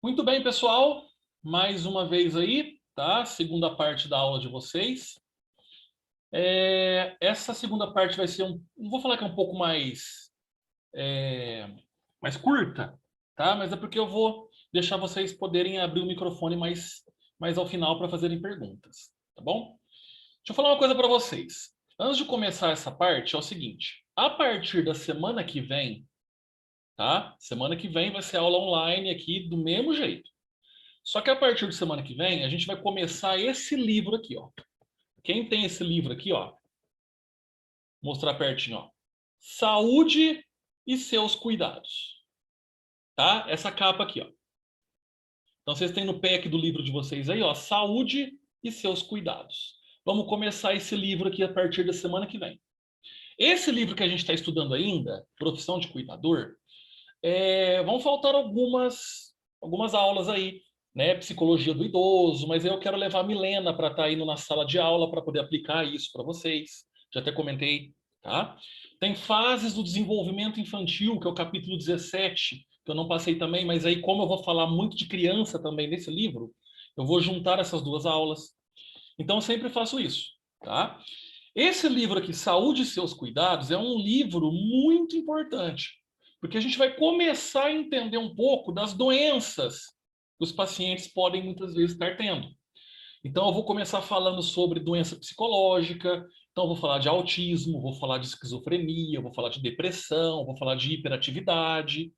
Muito bem, pessoal. Mais uma vez aí, tá? Segunda parte da aula de vocês. Essa segunda parte vai ser não vou falar que é um pouco mais curta, tá? Mas é porque eu vou deixar vocês poderem abrir o microfone mais ao final para fazerem perguntas, tá bom? Deixa eu falar uma coisa para vocês. Antes de começar essa parte, é o seguinte: a partir da semana que vem, tá? Semana que vem vai ser aula online aqui do mesmo jeito. Só que a partir de semana que vem, a gente vai começar esse livro aqui, ó. Quem tem esse livro aqui, ó? Vou mostrar pertinho, ó. Saúde e seus cuidados. Tá? Essa capa aqui, ó. Então vocês têm no pack do livro de vocês aí, ó, Saúde e seus cuidados. Vamos começar esse livro aqui a partir da semana que vem. Esse livro que a gente está estudando ainda, Profissão de Cuidador, vão faltar algumas aulas aí, né? Psicologia do idoso, mas eu quero levar a Milena para estar indo na sala de aula para poder aplicar isso para vocês. Já até comentei, tá? Tem fases do desenvolvimento infantil, que é o capítulo 17, que eu não passei também, mas aí, como eu vou falar muito de criança também nesse livro, eu vou juntar essas duas aulas. Então, eu sempre faço isso, tá? Esse livro aqui, Saúde e Seus Cuidados, é um livro muito importante, porque a gente vai começar a entender um pouco das doenças que os pacientes podem muitas vezes estar tendo. Então, eu vou começar falando sobre doença psicológica, então eu vou falar de autismo, vou falar de esquizofrenia, vou falar de depressão, vou falar de hiperatividade.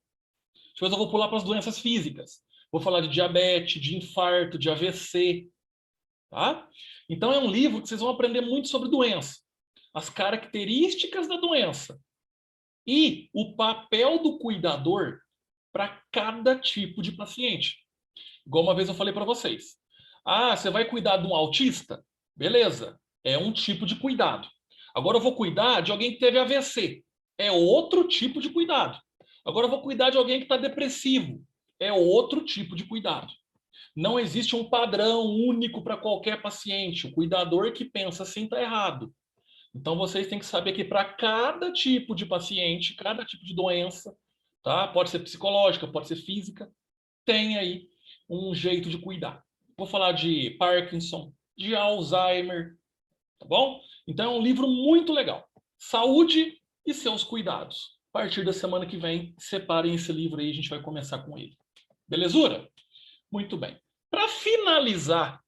Depois eu vou pular para as doenças físicas. Vou falar de diabetes, de infarto, de AVC, tá? Então é um livro que vocês vão aprender muito sobre doença, as características da doença e o papel do cuidador para cada tipo de paciente. Igual uma vez eu falei para vocês. Ah, você vai cuidar de um autista? Beleza, é um tipo de cuidado. Agora eu vou cuidar de alguém que teve AVC. É outro tipo de cuidado. Agora eu vou cuidar de alguém que está depressivo. É outro tipo de cuidado. Não existe um padrão único para qualquer paciente. O cuidador que pensa assim está errado. Então vocês têm que saber que para cada tipo de paciente, cada tipo de doença, tá? Pode ser psicológica, pode ser física, tem aí um jeito de cuidar. Vou falar de Parkinson, de Alzheimer, tá bom? Então é um livro muito legal. Saúde e seus cuidados. A partir da semana que vem, separem esse livro aí, a gente vai começar com ele. Belezura? Muito bem. Para finalizar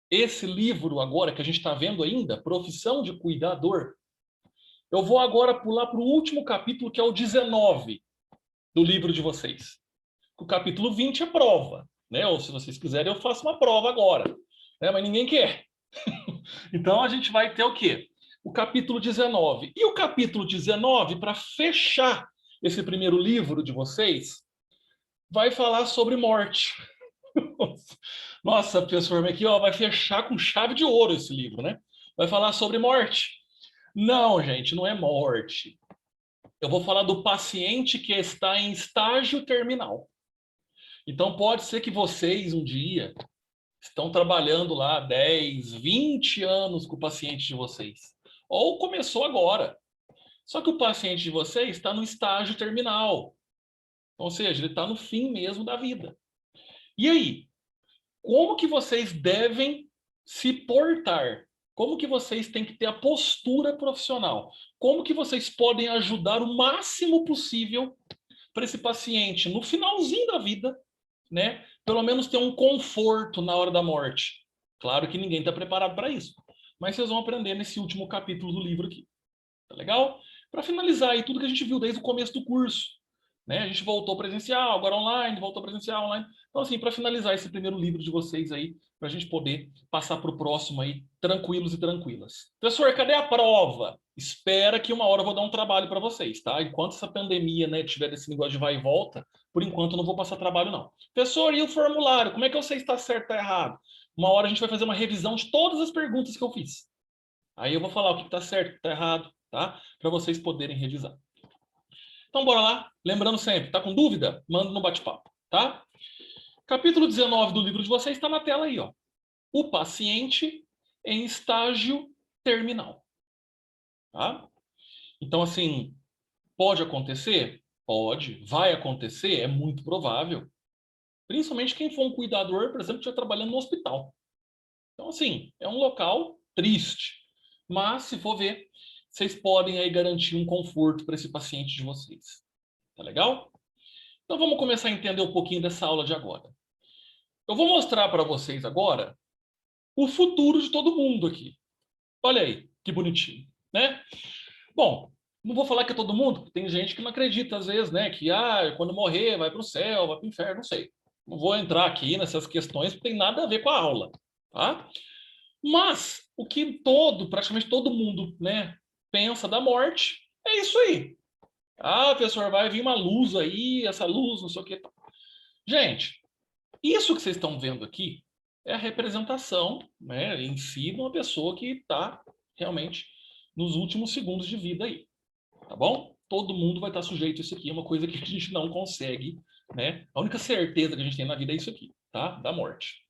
esse livro agora que a gente está vendo ainda, Profissão de Cuidador, eu vou agora pular para o último capítulo, que é o 19 do livro de vocês. O capítulo 20 é prova, né? Ou se vocês quiserem, eu faço uma prova agora, né? Mas ninguém quer. Então a gente vai ter o quê? O capítulo 19. E o capítulo 19, para fechar esse primeiro livro de vocês, vai falar sobre morte. Nossa, professor, aqui ó, vai fechar com chave de ouro esse livro, né? Vai falar sobre morte. Não, gente, não é morte. Eu vou falar do paciente que está em estágio terminal. Então pode ser que vocês um dia estão trabalhando lá 10, 20 anos com o paciente de vocês. Ou começou agora. Só que o paciente de vocês está no estágio terminal. Ou seja, ele está no fim mesmo da vida. E aí? Como que vocês devem se portar? Como que vocês têm que ter a postura profissional? Como que vocês podem ajudar o máximo possível para esse paciente no finalzinho da vida, né? Pelo menos ter um conforto na hora da morte. Claro que ninguém está preparado para isso, mas vocês vão aprender nesse último capítulo do livro aqui. Tá legal? Para finalizar aí tudo que a gente viu desde o começo do curso, né? A gente voltou presencial, agora online, voltou presencial, online. Então, assim, para finalizar esse primeiro livro de vocês aí, para a gente poder passar para o próximo aí, tranquilos e tranquilas. Professor, cadê a prova? Espera que uma hora eu vou dar um trabalho para vocês, tá? Enquanto essa pandemia, né, tiver esse negócio de vai e volta, por enquanto eu não vou passar trabalho, não. Professor, e o formulário? Como é que eu sei se está certo ou está errado? Uma hora a gente vai fazer uma revisão de todas as perguntas que eu fiz. Aí eu vou falar o que está certo, o que está errado, tá? Para vocês poderem revisar. Então, bora lá. Lembrando sempre, tá com dúvida? Manda no bate-papo, tá? Capítulo 19 do livro de vocês está na tela aí, ó. O paciente em estágio terminal, tá? Então, assim, pode acontecer? Pode. Vai acontecer? É muito provável. Principalmente quem for um cuidador, por exemplo, que estiver trabalhando no hospital. Então, assim, é um local triste. Mas, se for ver, vocês podem aí garantir um conforto para esse paciente de vocês. Tá legal? Então, vamos começar a entender um pouquinho dessa aula de agora. Eu vou mostrar para vocês agora o futuro de todo mundo aqui. Olha aí, que bonitinho, né? Bom, não vou falar que é todo mundo, porque tem gente que não acredita às vezes, né? Que quando morrer vai para o céu, vai para o inferno, não sei. Não vou entrar aqui nessas questões, porque tem nada a ver com a aula, tá? Mas o que praticamente todo mundo, né, pensa da morte é isso aí. Ah, professor, vai vir uma luz aí, essa luz, não sei o que. Gente, isso que vocês estão vendo aqui é a representação, né, em si de uma pessoa que está realmente nos últimos segundos de vida aí, tá bom? Todo mundo vai estar sujeito a isso aqui, é uma coisa que a gente não consegue, né? A única certeza que a gente tem na vida é isso aqui, tá? Da morte.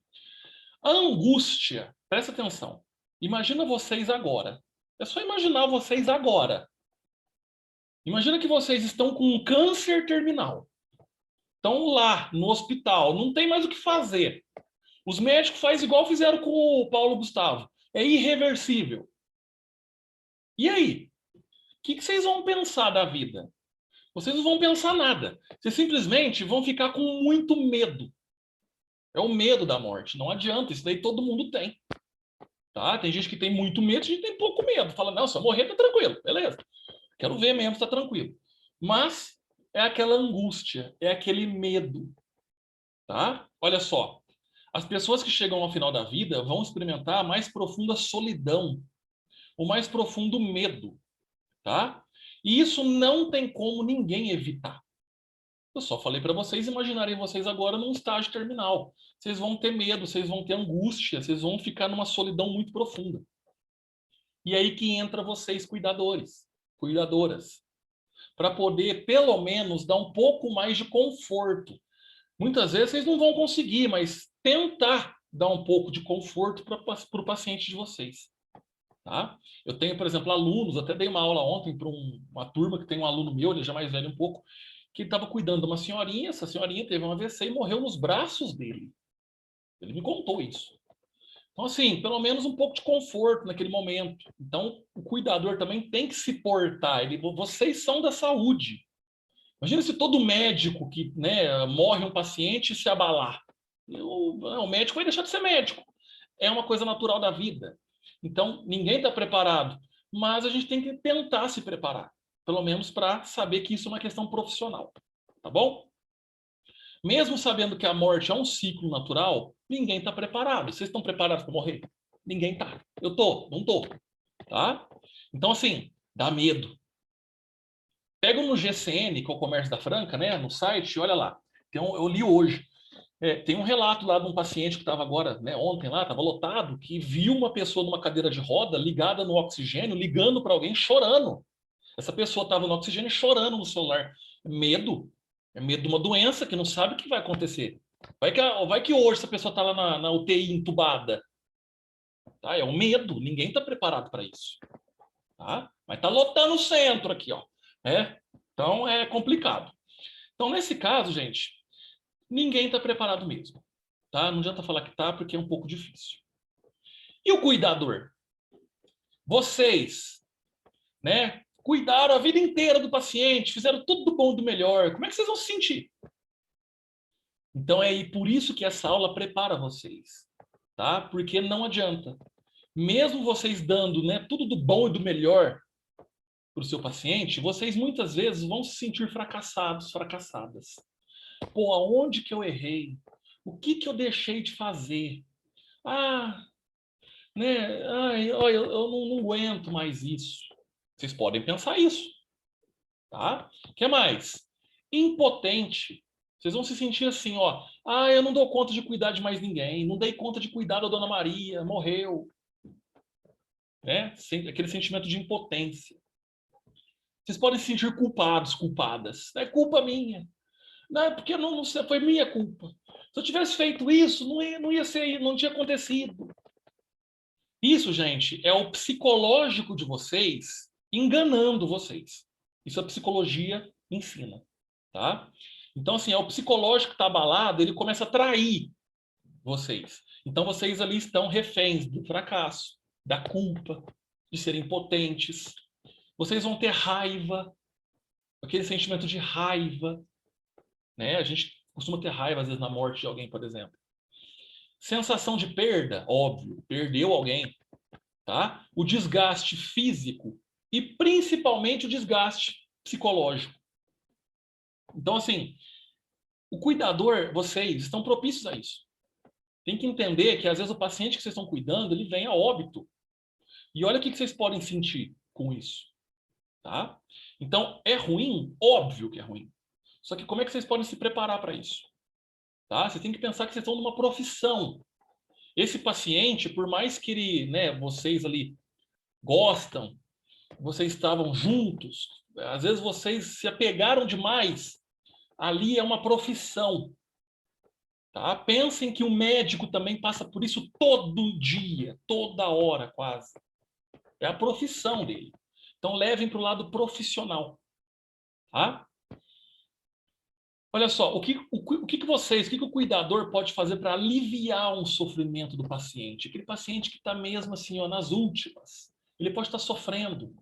A angústia, presta atenção. Imagina vocês agora. É só imaginar vocês agora. Imagina que vocês estão com um câncer terminal. Estão lá no hospital, não tem mais o que fazer. Os médicos fazem igual fizeram com o Paulo Gustavo. É irreversível. E aí? O que vocês vão pensar da vida? Vocês não vão pensar nada. Vocês simplesmente vão ficar com muito medo. É o medo da morte. Não adianta, isso daí todo mundo tem. Tá? Tem gente que tem muito medo, a gente tem pouco medo. Fala, não, se eu morrer, tá tranquilo. Beleza. Quero ver mesmo, tá tranquilo. Mas é aquela angústia, é aquele medo. Tá? Olha só. As pessoas que chegam ao final da vida vão experimentar a mais profunda solidão, o mais profundo medo, tá? E isso não tem como ninguém evitar. Eu só falei para vocês imaginarem vocês agora num estágio terminal. Vocês vão ter medo, vocês vão ter angústia, vocês vão ficar numa solidão muito profunda. E aí que entra vocês, cuidadores, cuidadoras, para poder, pelo menos, dar um pouco mais de conforto. Muitas vezes vocês não vão conseguir, mas tentar dar um pouco de conforto para o paciente de vocês. Tá? Eu tenho, por exemplo, alunos, até dei uma aula ontem para uma turma que tem um aluno meu, ele já mais velho um pouco, que estava cuidando de uma senhorinha, essa senhorinha teve um AVC e morreu nos braços dele. Ele me contou isso. Então, assim, pelo menos um pouco de conforto naquele momento. Então, o cuidador também tem que se portar. Vocês são da saúde. Imagina se todo médico que, né, morre um paciente se abalar. O médico vai deixar de ser médico. É uma coisa natural da vida. Então, ninguém está preparado. Mas a gente tem que tentar se preparar. Pelo menos para saber que isso é uma questão profissional. Tá bom? Mesmo sabendo que a morte é um ciclo natural, ninguém está preparado. Vocês estão preparados para morrer? Ninguém está. Eu tô, não tô. Tá? Então, assim, dá medo. Pega no GCN, que é o Comércio da Franca, né, no site, olha lá. Eu li hoje. Tem um relato lá de um paciente que estava agora, né, ontem lá, estava lotado, que viu uma pessoa numa cadeira de roda ligada no oxigênio, ligando para alguém, chorando. Essa pessoa estava no oxigênio chorando no celular. Medo. É medo de uma doença que não sabe o que vai acontecer. Vai que hoje essa pessoa está lá na UTI entubada. Tá? É um medo. Ninguém está preparado para isso. Tá? Mas está lotando o centro aqui, ó. Então é complicado. Então, nesse caso, gente, ninguém está preparado mesmo. Tá? Não adianta falar que tá, porque é um pouco difícil. E o cuidador? Vocês, né? Cuidaram a vida inteira do paciente, fizeram tudo do bom e do melhor. Como é que vocês vão se sentir? Então é por isso que essa aula prepara vocês, tá? Porque não adianta. Mesmo vocês dando, né, tudo do bom e do melhor para o seu paciente, vocês muitas vezes vão se sentir fracassados, fracassadas. Pô, aonde que eu errei? O que que eu deixei de fazer? Ah, né? Ai, eu não aguento mais isso. Vocês podem pensar isso, tá? O que mais? Impotente. Vocês vão se sentir assim, ó. Ah, eu não dou conta de cuidar de mais ninguém. Não dei conta de cuidar da Dona Maria. Morreu. Né? Aquele sentimento de impotência. Vocês podem se sentir culpados, culpadas. É culpa minha. Não, é porque não foi minha culpa. Se eu tivesse feito isso, não ia ser, não tinha acontecido. Isso, gente, é o psicológico de vocês enganando vocês. Isso a psicologia ensina, tá? Então, assim, é o psicológico que está abalado, ele começa a trair vocês. Então, vocês ali estão reféns do fracasso, da culpa, de serem impotentes. Vocês vão ter raiva, aquele sentimento de raiva, né? A gente costuma ter raiva, às vezes, na morte de alguém, por exemplo. Sensação de perda, óbvio, perdeu alguém, tá? O desgaste físico e principalmente o desgaste psicológico. Então, assim, o cuidador, vocês estão propícios a isso. Tem que entender que, às vezes, o paciente que vocês estão cuidando, ele vem a óbito. E olha o que vocês podem sentir com isso, tá? Então, é ruim? Óbvio que é ruim. Só que como é que vocês podem se preparar para isso? Tá? Vocês têm que pensar que vocês estão numa profissão. Esse paciente, por mais que ele, né, vocês ali gostam, vocês estavam juntos, às vezes vocês se apegaram demais, ali é uma profissão. Tá? Pensem que o médico também passa por isso todo dia, toda hora quase. É a profissão dele. Então levem para o lado profissional. Tá? Olha só, o que o cuidador pode fazer para aliviar um sofrimento do paciente? Aquele paciente que está mesmo assim, ó, nas últimas. Ele pode estar sofrendo.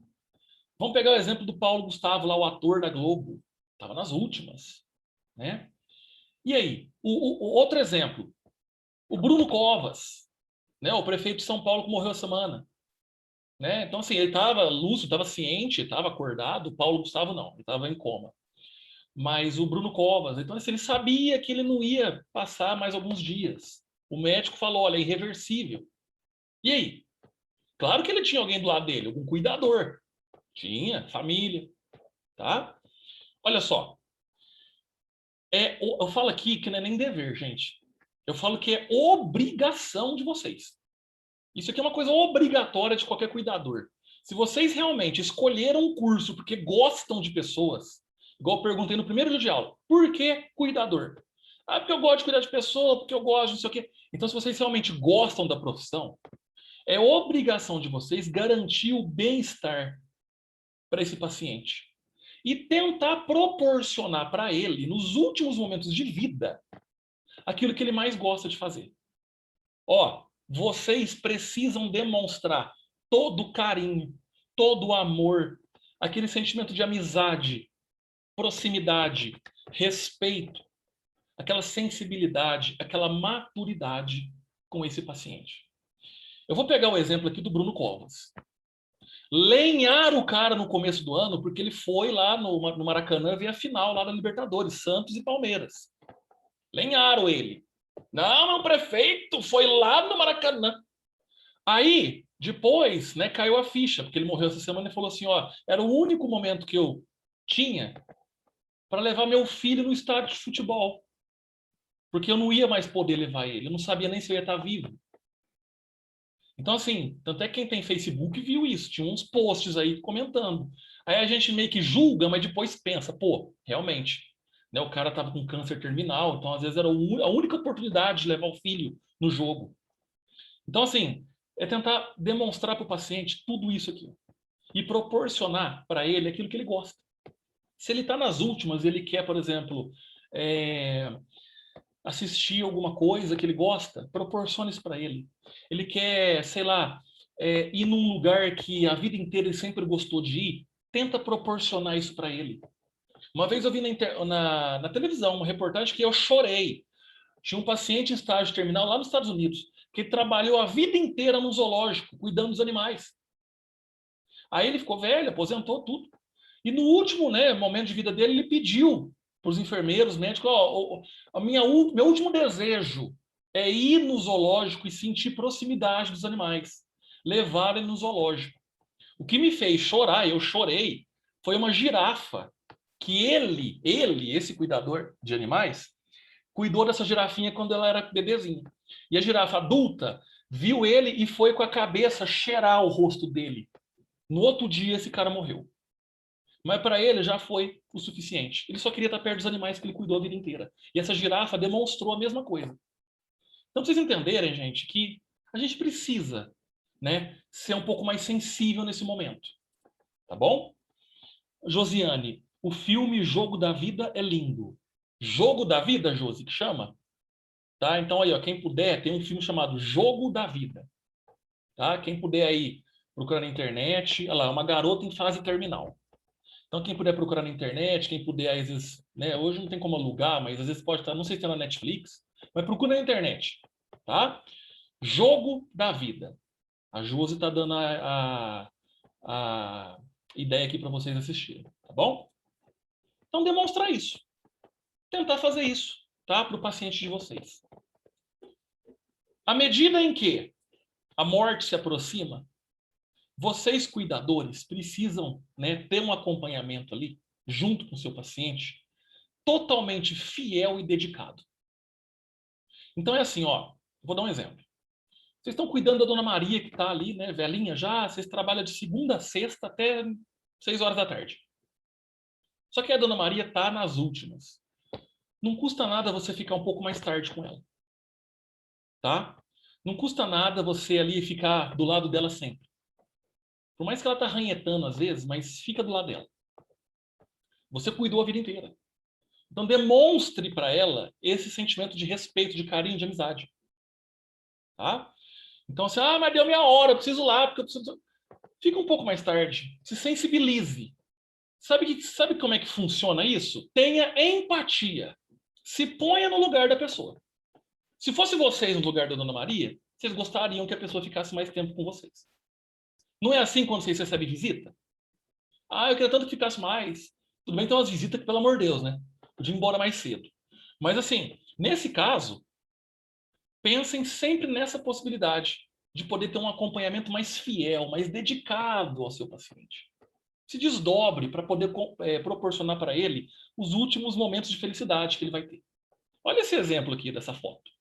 Vamos pegar o exemplo do Paulo Gustavo, lá, o ator da Globo. Estava nas últimas. Né? E aí? O outro exemplo. O Bruno Covas, né? O prefeito de São Paulo que morreu essa semana. Né? Então, assim, ele estava lúcido, estava ciente, estava acordado. O Paulo Gustavo não, ele estava em coma. Mas o Bruno Covas, então assim, ele sabia que ele não ia passar mais alguns dias. O médico falou, olha, é irreversível. E aí? Claro que ele tinha alguém do lado dele, algum cuidador. Tinha, família, tá? Olha só, eu falo aqui que não é nem dever, gente. Eu falo que é obrigação de vocês. Isso aqui é uma coisa obrigatória de qualquer cuidador. Se vocês realmente escolheram um curso porque gostam de pessoas, igual eu perguntei no primeiro dia de aula, por que cuidador? Ah, porque eu gosto de cuidar de pessoa, porque eu gosto de não sei o quê. Então, se vocês realmente gostam da profissão, é obrigação de vocês garantir o bem-estar para esse paciente. E tentar proporcionar para ele, nos últimos momentos de vida, aquilo que ele mais gosta de fazer. Ó, vocês precisam demonstrar todo o carinho, todo o amor, aquele sentimento de amizade, proximidade, respeito, aquela sensibilidade, aquela maturidade com esse paciente. Eu vou pegar o exemplo aqui do Bruno Covas. Lenharam o cara no começo do ano porque ele foi lá no Maracanã ver a final lá da Libertadores, Santos e Palmeiras. Lenharam ele. Não, meu prefeito foi lá no Maracanã. Aí, depois, né, caiu a ficha, porque ele morreu essa semana e falou assim, ó, era o único momento que eu tinha para levar meu filho no estádio de futebol. Porque eu não ia mais poder levar ele, eu não sabia nem se eu ia estar vivo. Então, assim, tanto é que quem tem Facebook viu isso, tinha uns posts aí comentando. Aí a gente meio que julga, mas depois pensa, pô, realmente, né, o cara estava com câncer terminal, então às vezes era a única oportunidade de levar o filho no jogo. Então, assim, é tentar demonstrar para o paciente tudo isso aqui e proporcionar para ele aquilo que ele gosta. Se ele está nas últimas, ele quer, por exemplo, assistir alguma coisa que ele gosta, proporcione isso para ele. Ele quer, sei lá, ir num lugar que a vida inteira ele sempre gostou de ir, tenta proporcionar isso para ele. Uma vez eu vi na televisão uma reportagem que eu chorei. Tinha um paciente em estágio terminal lá nos Estados Unidos, que trabalhou a vida inteira no zoológico, cuidando dos animais. Aí ele ficou velho, aposentou tudo. E no último, né, momento de vida dele, ele pediu para os enfermeiros, médicos, meu último desejo é ir no zoológico e sentir proximidade dos animais. Levar ele no zoológico. O que me fez chorar, eu chorei, foi uma girafa que esse cuidador de animais, cuidou dessa girafinha quando ela era bebezinha. E a girafa adulta viu ele e foi com a cabeça cheirar o rosto dele. No outro dia, esse cara morreu. Mas para ele já foi o suficiente. Ele só queria estar perto dos animais que ele cuidou a vida inteira. E essa girafa demonstrou a mesma coisa. Então, pra vocês entenderem, gente, que a gente precisa, né, ser um pouco mais sensível nesse momento. Tá bom? Josiane, o filme Jogo da Vida é lindo. Jogo da Vida, Josi, que chama? Tá? Então aí, ó, quem puder, tem um filme chamado Jogo da Vida. Tá? Quem puder aí procurar na internet, olha lá, uma garota em fase terminal. Então quem puder procurar na internet, quem puder, às vezes, né, hoje não tem como alugar, mas às vezes pode estar, não sei se tem na Netflix, mas procura na internet, tá? Jogo da Vida. A Josi tá dando a ideia aqui para vocês assistirem, tá bom? Então demonstrar isso. Tentar fazer isso, tá? Para o paciente de vocês. À medida em que a morte se aproxima, vocês, cuidadores, precisam, né, ter um acompanhamento ali, junto com o seu paciente, totalmente fiel e dedicado. Então é assim, ó, vou dar um exemplo. Vocês estão cuidando da Dona Maria, que está ali, né, velhinha já, vocês trabalham de segunda a sexta até 6 horas da tarde. Só que a Dona Maria está nas últimas. Não custa nada você ficar um pouco mais tarde com ela. Tá? Não custa nada você ali ficar do lado dela sempre. Por mais que ela tá ranhetando às vezes, mas fica do lado dela. Você cuidou a vida inteira. Então demonstre para ela esse sentimento de respeito, de carinho, de amizade. Tá? Então assim, mas deu minha hora, eu preciso ir lá, porque eu preciso... Fica um pouco mais tarde. Se sensibilize. Sabe como é que funciona isso? Tenha empatia. Se ponha no lugar da pessoa. Se fosse vocês no lugar da Dona Maria, vocês gostariam que a pessoa ficasse mais tempo com vocês. Não é assim quando vocês recebem visita? Eu queria tanto que ficasse mais. Tudo bem, tem umas visitas que, pelo amor de Deus, né? Podia ir embora mais cedo. Mas assim, nesse caso, pensem sempre nessa possibilidade de poder ter um acompanhamento mais fiel, mais dedicado ao seu paciente. Se desdobre para poder proporcionar para ele os últimos momentos de felicidade que ele vai ter. Olha esse exemplo aqui dessa foto.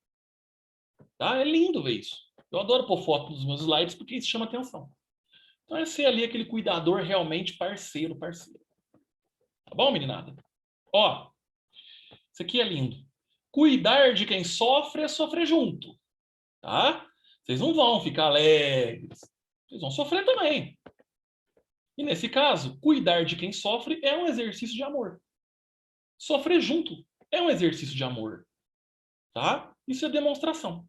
Tá? É lindo ver isso. Eu adoro pôr foto nos meus slides porque isso chama atenção. Então é ser ali aquele cuidador realmente parceiro. Tá bom, meninada? Ó, isso aqui é lindo. Cuidar de quem sofre é sofrer junto. Tá? Vocês não vão ficar alegres. Vocês vão sofrer também. E nesse caso, cuidar de quem sofre é um exercício de amor. Sofrer junto é um exercício de amor. Tá? Isso é demonstração.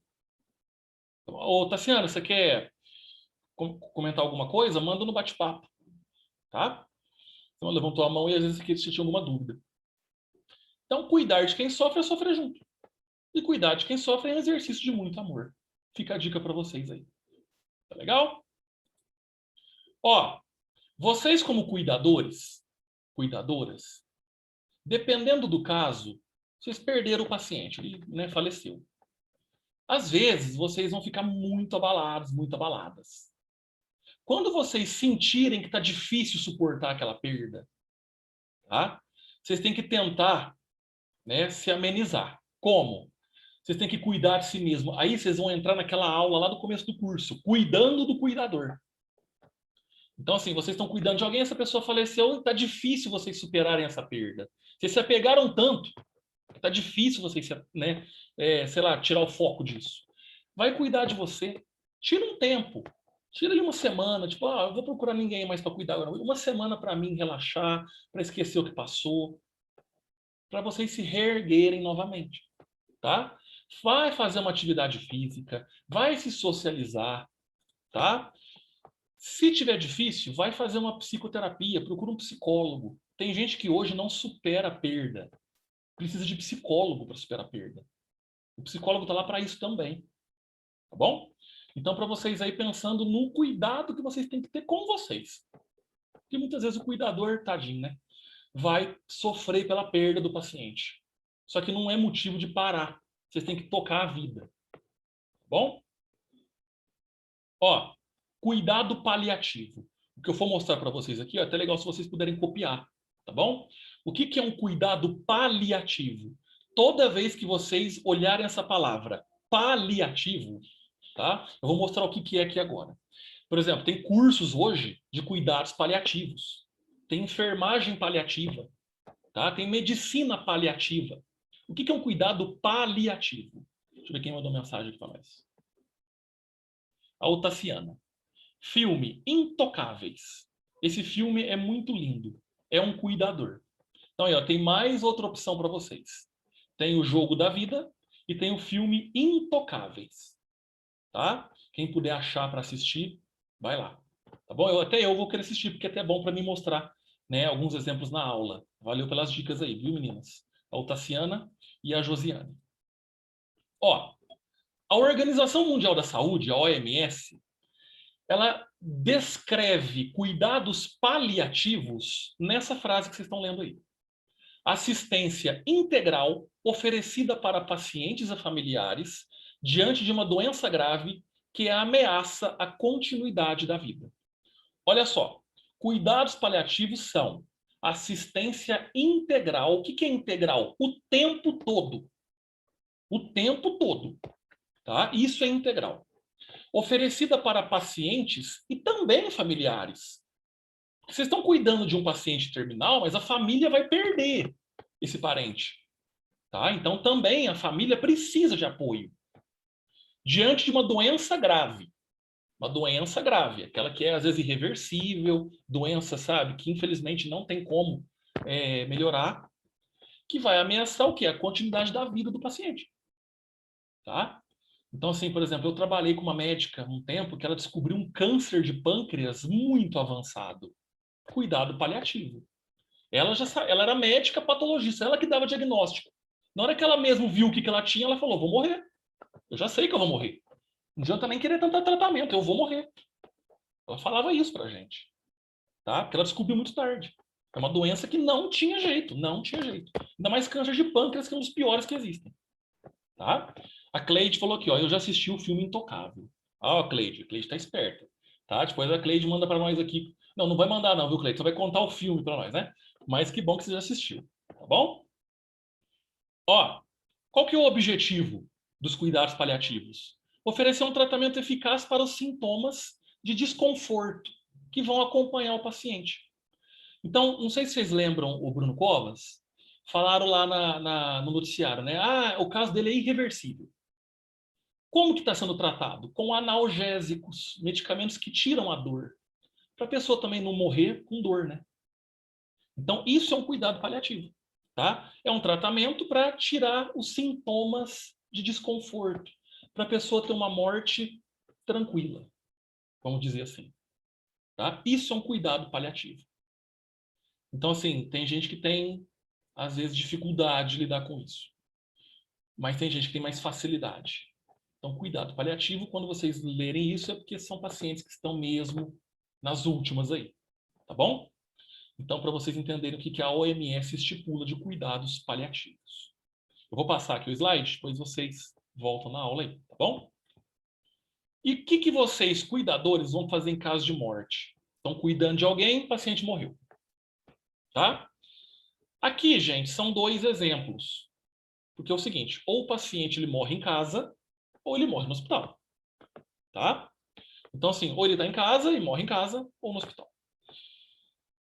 Ô, Tassiana, você quer comentar alguma coisa? Manda no bate-papo. Tá? Então, levantou a mão e às vezes você tinha alguma dúvida. Então, cuidar de quem sofre é sofrer junto. E cuidar de quem sofre é um exercício de muito amor. Fica a dica para vocês aí. Tá legal? Ó, vocês como cuidadores, cuidadoras, dependendo do caso, vocês perderam o paciente, ele, né, faleceu. Às vezes, vocês vão ficar muito abalados, muito abaladas. Quando vocês sentirem que está difícil suportar aquela perda, tá? Vocês têm que tentar, né, se amenizar. Como? Vocês têm que cuidar de si mesmo. Aí vocês vão entrar naquela aula lá do começo do curso, cuidando do cuidador. Então, assim, vocês estão cuidando de alguém, essa pessoa faleceu, está difícil vocês superarem essa perda. Vocês se apegaram tanto, está difícil vocês, né, sei lá, tirar o foco disso. Vai cuidar de você. Tira um tempo. Tira ali uma semana, tipo, eu vou procurar ninguém mais para cuidar agora. Uma semana para mim relaxar, para esquecer o que passou, para vocês se reerguerem novamente, tá? Vai fazer uma atividade física, vai se socializar, tá? Se tiver difícil, vai fazer uma psicoterapia, procura um psicólogo. Tem gente que hoje não supera a perda. Precisa de psicólogo para superar a perda. O psicólogo está lá para isso também. Tá bom? Então, para vocês aí pensando no cuidado que vocês têm que ter com vocês. Porque muitas vezes o cuidador, tadinho, né? Vai sofrer pela perda do paciente. Só que não é motivo de parar. Vocês têm que tocar a vida. Tá bom? Ó, cuidado paliativo. O que eu vou mostrar para vocês aqui, é até legal se vocês puderem copiar, tá bom? O que é um cuidado paliativo? Toda vez que vocês olharem essa palavra paliativo, tá? Eu vou mostrar o que é aqui agora. Por exemplo, tem cursos hoje de cuidados paliativos. Tem enfermagem paliativa, tá? Tem medicina paliativa. O que é um cuidado paliativo? Deixa eu ver quem mandou mensagem aqui para nós. A Otaciana. Filme Intocáveis. Esse filme é muito lindo. É um cuidador. Então, aí, ó, tem mais outra opção para vocês. tem o Jogo da Vida e tem o filme Intocáveis, tá? Quem puder achar para assistir, vai lá, tá bom? Até eu vou querer assistir, porque é até bom para me mostrar, né, alguns exemplos na aula. Valeu pelas dicas aí, viu, meninas? A Tassiana e a Josiane. Ó, a Organização Mundial da Saúde, a OMS, ela descreve cuidados paliativos nessa frase que vocês estão lendo aí. Assistência integral oferecida para pacientes e familiares diante de uma doença grave que ameaça a continuidade da vida. Olha só, cuidados paliativos são assistência integral. O que é integral? O tempo todo. O tempo todo. Tá? Isso é integral. Oferecida para pacientes e também familiares. Vocês estão cuidando de um paciente terminal, mas a família vai perder esse parente. Tá? Então, também a família precisa de apoio. Diante de uma doença grave. Uma doença grave, aquela que é, às vezes, irreversível, doença, sabe, que infelizmente não tem como melhorar, que vai ameaçar o quê? A continuidade da vida do paciente. Tá? Então, assim, por exemplo, eu trabalhei com uma médica um tempo que ela descobriu um câncer de pâncreas muito avançado. Cuidado paliativo. Ela era médica patologista, ela que dava diagnóstico. Na hora que ela mesmo viu o que ela tinha, ela falou, vou morrer. Eu já sei que eu vou morrer. Não adianta nem querer tanto tratamento, eu vou morrer. Ela falava isso pra gente. Tá? Porque ela descobriu muito tarde. É uma doença que não tinha jeito, não tinha jeito. Ainda mais câncer de pâncreas, que é um dos piores que existem. Tá? A Cleide falou aqui, ó, eu já assisti o filme Intocável. Ah, a Cleide tá esperta. Tá? Depois a Cleide manda para nós aqui. Não, não vai mandar não, viu, Cleide? Só vai contar o filme para nós, né? Mas que bom que você já assistiu, tá bom? Ó, qual que é o objetivo dos cuidados paliativos? Oferecer um tratamento eficaz para os sintomas de desconforto que vão acompanhar o paciente. Então, não sei se vocês lembram o Bruno Covas, falaram lá no noticiário, né? Ah, o caso dele é irreversível. Como que está sendo tratado? Com analgésicos, medicamentos que tiram a dor. Para a pessoa também não morrer com dor, né? Então, isso é um cuidado paliativo, tá? É um tratamento para tirar os sintomas de desconforto, para a pessoa ter uma morte tranquila, vamos dizer assim, tá? Isso é um cuidado paliativo. Então, assim, tem gente que tem, às vezes, dificuldade de lidar com isso. Mas tem gente que tem mais facilidade. Então, cuidado paliativo, quando vocês lerem isso, é porque são pacientes que estão mesmo nas últimas aí. Tá bom? Então, para vocês entenderem o que a OMS estipula de cuidados paliativos. Eu vou passar aqui o slide, depois vocês voltam na aula aí, tá bom? E o que vocês, cuidadores, vão fazer em caso de morte? Estão cuidando de alguém, o paciente morreu. Tá? Aqui, gente, são dois exemplos. Porque é o seguinte, ou o paciente ele morre em casa, ou ele morre no hospital. Tá? Então, assim, ou ele está em casa e morre em casa, ou no hospital.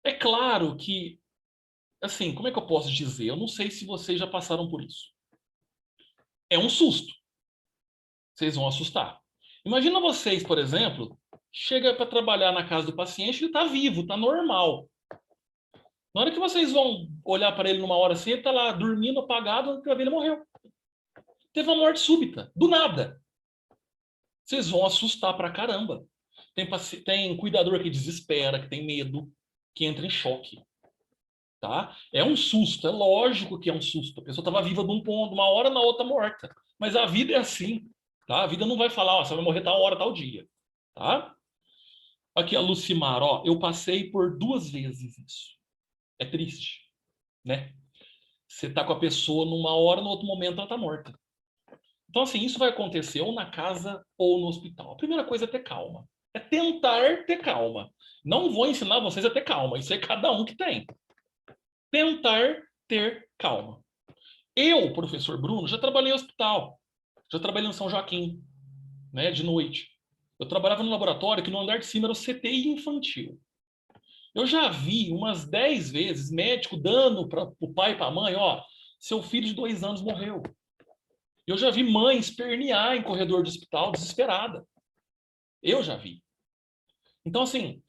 É claro que, assim, como é que eu posso dizer? Eu não sei se vocês já passaram por isso. É um susto. Vocês vão assustar. Imagina vocês, por exemplo, chega para trabalhar na casa do paciente, ele está vivo, está normal. Na hora que vocês vão olhar para ele numa hora assim, ele está lá dormindo, apagado, para ver ele morreu. Teve uma morte súbita, do nada. Vocês vão assustar pra caramba. Tem cuidador que desespera, que tem medo, que entra em choque. Tá? É um susto, é lógico que é um susto. A pessoa estava viva de um ponto, uma hora, na outra morta. Mas a vida é assim. Tá? A vida não vai falar, ó, você vai morrer tal hora, tal dia. Tá? Aqui a Lucimar, ó, eu passei por 2 vezes isso. É triste, né? Você tá com a pessoa numa hora, no outro momento ela tá morta. Então, assim, isso vai acontecer ou na casa ou no hospital. A primeira coisa é ter calma. É tentar ter calma. Não vou ensinar vocês a ter calma. Isso é cada um que tem. Tentar ter calma. Eu, professor Bruno, já trabalhei em hospital. Já trabalhei no São Joaquim, né, de noite. Eu trabalhava no laboratório que no andar de cima era o CTI infantil. Eu já vi umas 10 vezes médico dando para o pai e para a mãe, ó, seu filho de 2 anos morreu. Eu já vi mãe espernear em corredor de hospital, desesperada. Eu já vi. Então, assim,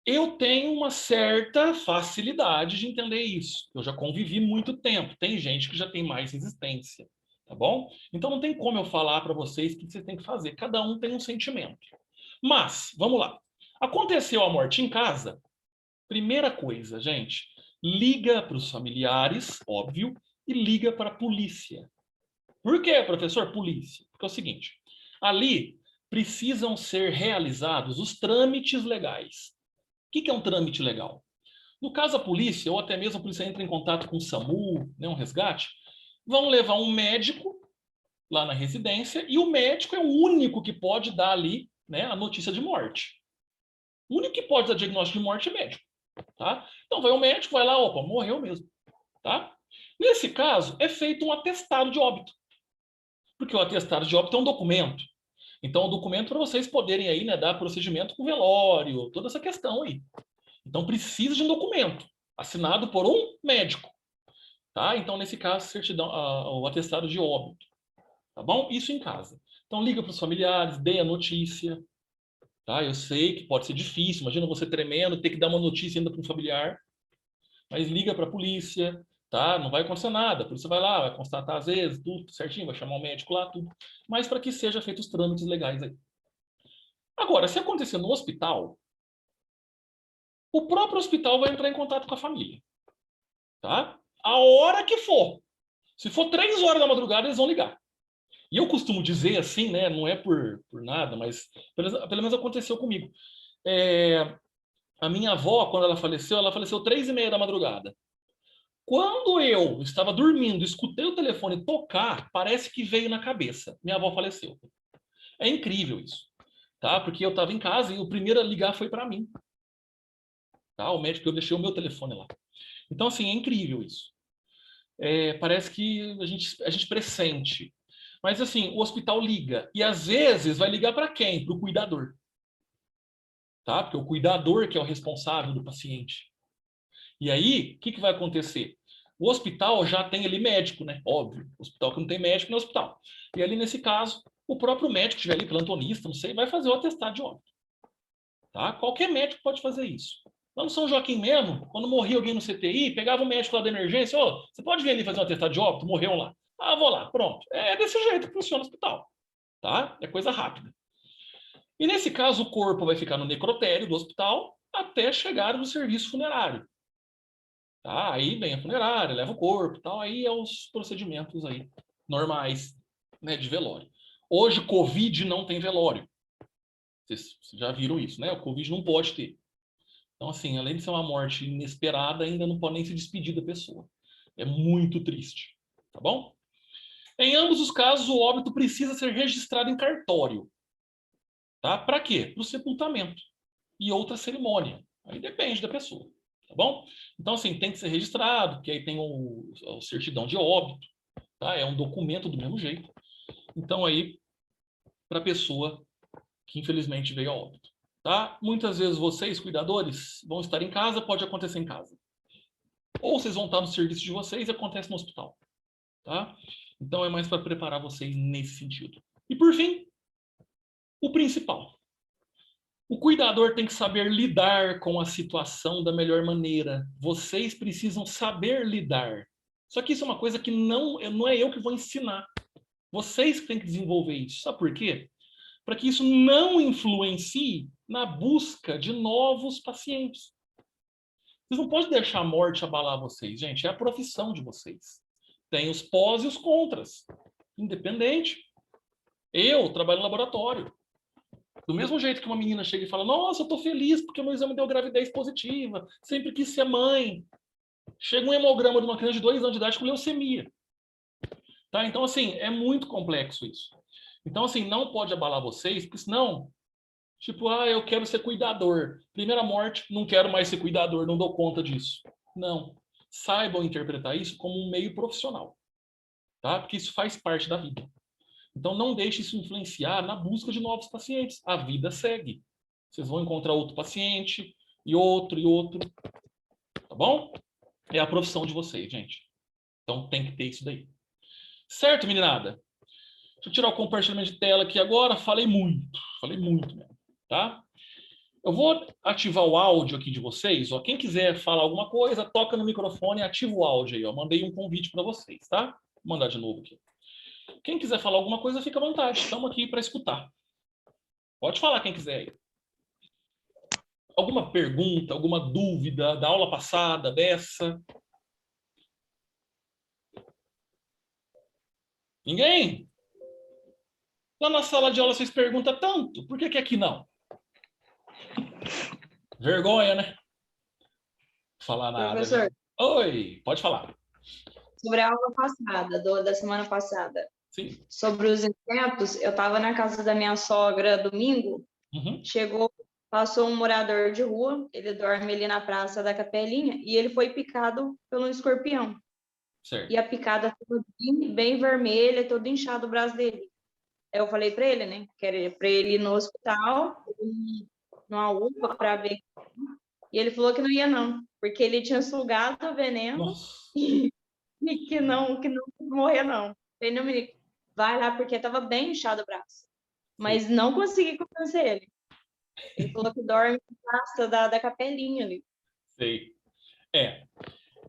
Eu tenho uma certa facilidade de entender isso. Eu já convivi muito tempo. Tem gente que já tem mais resistência, tá bom? Então não tem como eu falar para vocês o que vocês têm que fazer. Cada um tem um sentimento. Mas, vamos lá. Aconteceu a morte em casa? Primeira coisa, gente, liga para os familiares, óbvio, e liga para a polícia. Por quê, professor? Polícia. Porque é o seguinte, ali precisam ser realizados os trâmites legais. O que é um trâmite legal? No caso, a polícia, ou até mesmo a polícia entra em contato com o SAMU, né, um resgate, vão levar um médico lá na residência e o médico é o único que pode dar ali, né, a notícia de morte. O único que pode dar diagnóstico de morte é médico. Tá? Então vai o médico, vai lá, opa, morreu mesmo. Tá? Nesse caso, é feito um atestado de óbito. Porque o atestado de óbito é um documento. Então, é um documento para vocês poderem aí, né, dar procedimento com velório, toda essa questão aí. Então, precisa de um documento assinado por um médico. Tá? Então, nesse caso, certidão, o atestado de óbito. Tá bom? Isso em casa. Então, liga para os familiares, dê a notícia. Tá? Eu sei que pode ser difícil. Imagina você tremendo, ter que dar uma notícia ainda para um familiar. Mas liga para a polícia, tá? Não vai acontecer nada. A polícia vai lá, vai constatar às vezes, tudo certinho, vai chamar o médico lá, tudo. Mas para que seja feitos os trâmites legais aí. Agora, se acontecer no hospital, o próprio hospital vai entrar em contato com a família, tá? A hora que for. Se for 3 horas da madrugada, eles vão ligar. E eu costumo dizer assim, né? Não é por nada, mas pelo menos aconteceu comigo. A minha avó, quando ela faleceu 3h30 da madrugada. Quando eu estava dormindo, escutei o telefone tocar, parece que veio na cabeça. Minha avó faleceu. É incrível isso, tá? Porque eu estava em casa e o primeiro a ligar foi para mim, tá? O médico, eu deixei o meu telefone lá. Então, assim, é incrível isso. Parece que a gente pressente. Mas, assim, o hospital liga. E, às vezes, vai ligar para quem? Para o cuidador, tá? Porque o cuidador que é o responsável do paciente. E aí, o que vai acontecer? O hospital já tem ali médico, né? Óbvio. O hospital que não tem médico não é hospital. E ali, nesse caso, o próprio médico, que estiver ali, plantonista, não sei, vai fazer o atestado de óbito. Tá? Qualquer médico pode fazer isso. Lá no São Joaquim mesmo, quando morria alguém no CTI, pegava o médico lá da emergência, ô, você pode vir ali fazer um atestado de óbito? Morreu lá. Ah, vou lá, pronto. É desse jeito que funciona o hospital. Tá? É coisa rápida. E nesse caso, o corpo vai ficar no necrotério do hospital até chegar no serviço funerário. Tá? Aí vem a funerária, leva o corpo, tal. Aí é os procedimentos aí normais, né, de velório. Hoje, Covid não tem velório. Vocês já viram isso, né? O Covid não pode ter. Então, assim, além de ser uma morte inesperada, ainda não pode nem se despedir da pessoa. É muito triste, tá bom? Em ambos os casos, o óbito precisa ser registrado em cartório. Tá? Para quê? Para o sepultamento e outra cerimônia. Aí depende da pessoa. Tá bom? Então, assim, tem que ser registrado, que aí tem o certidão de óbito, tá? É um documento do mesmo jeito. Então, aí, para a pessoa que infelizmente veio a óbito, tá? Muitas vezes vocês, cuidadores, vão estar em casa, pode acontecer em casa. Ou vocês vão estar no serviço de vocês e acontece no hospital, tá? Então, é mais para preparar vocês nesse sentido. E, por fim, o principal. O cuidador tem que saber lidar com a situação da melhor maneira. Vocês precisam saber lidar. Só que isso é uma coisa que não é eu que vou ensinar. Vocês que têm que desenvolver isso. Sabe por quê? Para que isso não influencie na busca de novos pacientes. Vocês não podem deixar a morte abalar vocês, gente. É a profissão de vocês. Tem os pós e os contras. Independente. Eu trabalho no laboratório. Do mesmo jeito que uma menina chega e fala, nossa, eu tô feliz porque o meu exame deu gravidez positiva, sempre quis ser mãe. Chega um hemograma de uma criança de 2 anos de idade com leucemia. Tá? Então, assim, é muito complexo isso. Então, assim, não pode abalar vocês, porque senão, tipo, eu quero ser cuidador. Primeira morte, não quero mais ser cuidador, não dou conta disso. Não. Saibam interpretar isso como um meio profissional. Tá? Porque isso faz parte da vida. Então, não deixe isso influenciar na busca de novos pacientes. A vida segue. Vocês vão encontrar outro paciente, e outro, tá bom? É a profissão de vocês, gente. Então, tem que ter isso daí. Certo, meninada? Deixa eu tirar o compartilhamento de tela aqui agora. Falei muito mesmo, tá? Eu vou ativar o áudio aqui de vocês. Ó. Quem quiser falar alguma coisa, toca no microfone e ativa o áudio aí. Ó. Mandei um convite para vocês, tá? Vou mandar de novo aqui. Quem quiser falar alguma coisa, fica à vontade. Estamos aqui para escutar. Pode falar quem quiser aí. Alguma pergunta, alguma dúvida da aula passada, dessa? Ninguém? Lá na sala de aula vocês perguntam tanto. Por que que aqui não? Vergonha, né? Falar nada. Professor, Né? Oi, pode falar. sobre a aula passada, da semana passada, Sim. sobre os insetos, eu estava na casa da minha sogra domingo, passou um morador de rua, ele dorme ali na praça da Capelinha, e ele foi picado por um escorpião. Certo. E a picada estava bem vermelha, todo inchado o braço dele. Eu falei para ele, né, que era para ele ir no hospital, numa UPA, para ver. E ele falou que não ia não, porque ele tinha sugado o veneno. Nossa. E que não morrer, não. Ele não me vai lá porque estava bem inchado o braço. Mas não consegui convencer ele. Ele falou que dorme na praça da capelinha ali. Sei.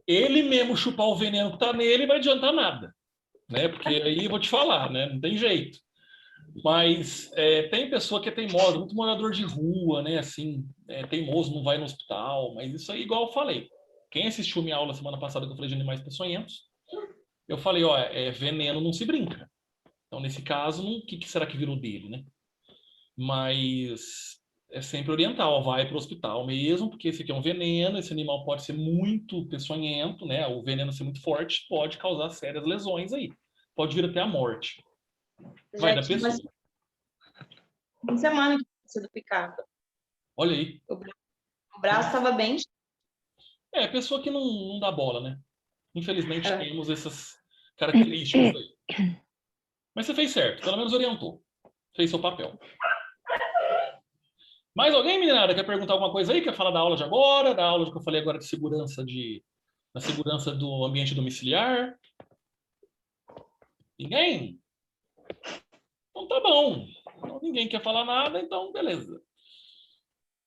Ele mesmo chupar o veneno que tá nele vai adiantar nada, né? Porque aí eu vou te falar, né? Não tem jeito. Mas tem pessoa que é teimosa, muito morador de rua, né? Assim, teimoso, não vai no hospital. Mas isso aí, igual eu falei. Quem assistiu minha aula semana passada que eu falei de animais peçonhentos, eu falei, ó, veneno não se brinca. Então, nesse caso, o que será que virou dele, né? Mas é sempre orientar, ó, vai para o hospital mesmo, porque esse aqui é um veneno, esse animal pode ser muito peçonhento, né? O veneno ser muito forte pode causar sérias lesões aí. Pode vir até a morte. Vai da pessoa. Uma semana que tinha sido picado. Olha aí. O braço estava bem. Pessoa que não dá bola, né? Infelizmente temos essas características aí. Mas você fez certo, pelo menos orientou. Fez seu papel. Mais alguém, meninada, quer perguntar alguma coisa aí? Quer falar da aula de agora? Da aula que eu falei agora de segurança da segurança do ambiente domiciliar? Ninguém? Então tá bom. Então, ninguém quer falar nada, então beleza.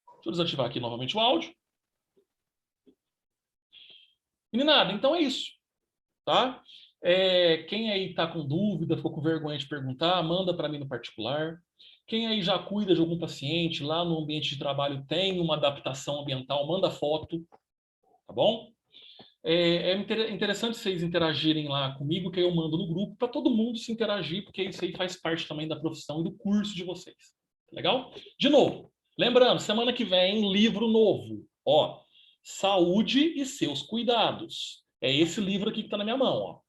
Deixa eu desativar aqui novamente o áudio. Meninada, então é isso. Tá? Quem aí tá com dúvida, ficou com vergonha de perguntar, manda para mim no particular. Quem aí já cuida de algum paciente lá no ambiente de trabalho, tem uma adaptação ambiental, manda foto, tá bom? É interessante vocês interagirem lá comigo, que eu mando no grupo, para todo mundo se interagir, porque isso aí faz parte também da profissão e do curso de vocês. Legal? De novo, lembrando, semana que vem, livro novo. Ó, Saúde e seus cuidados. É esse livro aqui que está na minha mão, ó.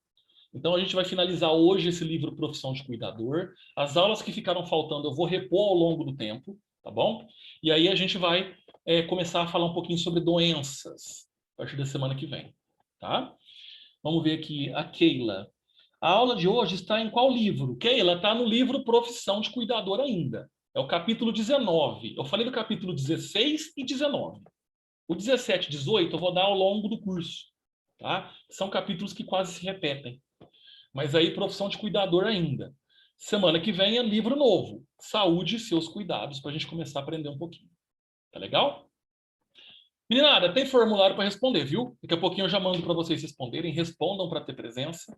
Então a gente vai finalizar hoje esse livro Profissão de Cuidador. As aulas que ficaram faltando eu vou repor ao longo do tempo, tá bom? E aí a gente vai começar a falar um pouquinho sobre doenças a partir da semana que vem, tá? Vamos ver aqui a Keila. A aula de hoje está em qual livro? Keila, está no livro Profissão de Cuidador ainda. É o capítulo 19. Eu falei do capítulo 16 e 19. O 17 e 18 eu vou dar ao longo do curso, tá? São capítulos que quase se repetem. Mas aí, profissão de cuidador ainda. Semana que vem é livro novo. Saúde e seus cuidados, para a gente começar a aprender um pouquinho. Tá legal? Meninada, tem formulário para responder, viu? Daqui a pouquinho eu já mando para vocês responderem. Respondam para ter presença.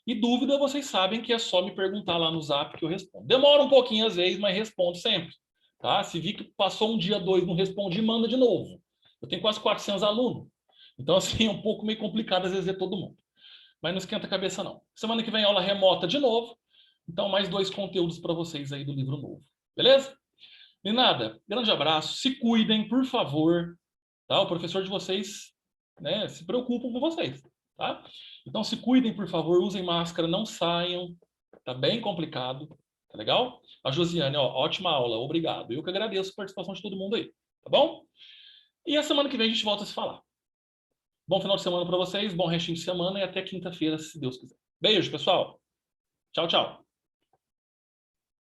E dúvida, vocês sabem que é só me perguntar lá no Zap que eu respondo. Demora um pouquinho às vezes, mas respondo sempre. Tá? Se vi que passou um dia, dois, não respondi, manda de novo. Eu tenho quase 400 alunos. Então, assim, é um pouco meio complicado às vezes ver todo mundo. Mas não esquenta a cabeça, não. Semana que vem, aula remota de novo. Então, mais 2 conteúdos para vocês aí do livro novo. Beleza? De nada. Grande abraço. Se cuidem, por favor. Tá? O professor de vocês, né, se preocupa com vocês. Tá? Então, se cuidem, por favor. Usem máscara, não saiam. Tá bem complicado. Tá legal? A Josiane, ó, ótima aula. Obrigado. Eu que agradeço a participação de todo mundo aí. Tá bom? E a semana que vem a gente volta a se falar. Bom final de semana para vocês, bom restinho de semana e até quinta-feira, se Deus quiser. Beijo, pessoal. Tchau, tchau.